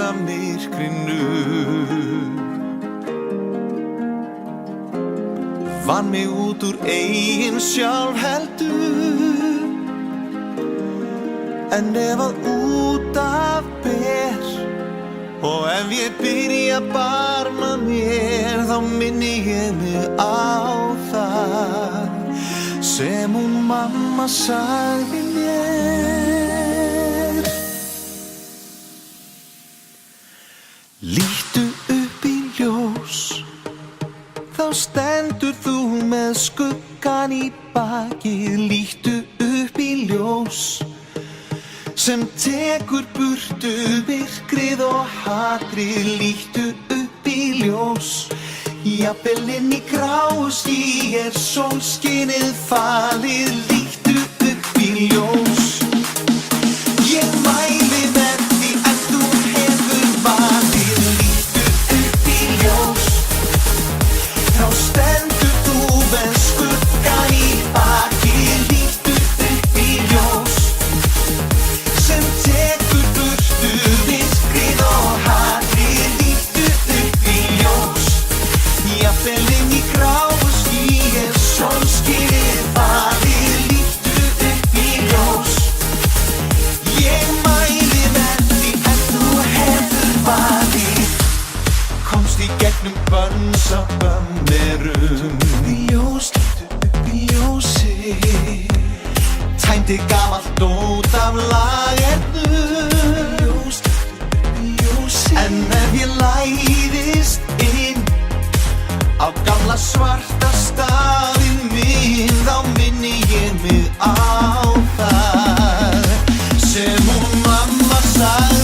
svarta myrkrinu. Vann mig út úr eigin sjálfheldu. En ef að út af ber og ef ég byrja að barma mér, þá minni ég mig á það sem hún mamma sagði mér. Líttu upp í ljós, þá stendur þú með skuggan í bakið. Líttu upp í ljós sem tekur burtu myrkrið og hatrið. Líttu upp í ljós, jafnvel inn í gráu ský sólskinið falið. Líttu upp í ljós, ég mæli með því að þú hefur valið. Líttu upp í ljós, þá stendur þú með skuggan í bakið. Líttu upp í ljós sem tekur burtu myrkrið og hatrið. Líttu upp í ljós, jafnvel inn í gráu ský sólskinið falið. Líttu upp í ljós, ég mæli með því að þú hefur valið. Komst í gegnum bönnsabannerum. Ljós, líttu upp í ljósið, tæmdi gamalt út af lagernu. Ljós, líttu upp í ljósið. En ef ég læðist inn á gamla svarta staðinn minn, þá minni ég mig á það sem hún mamma sagði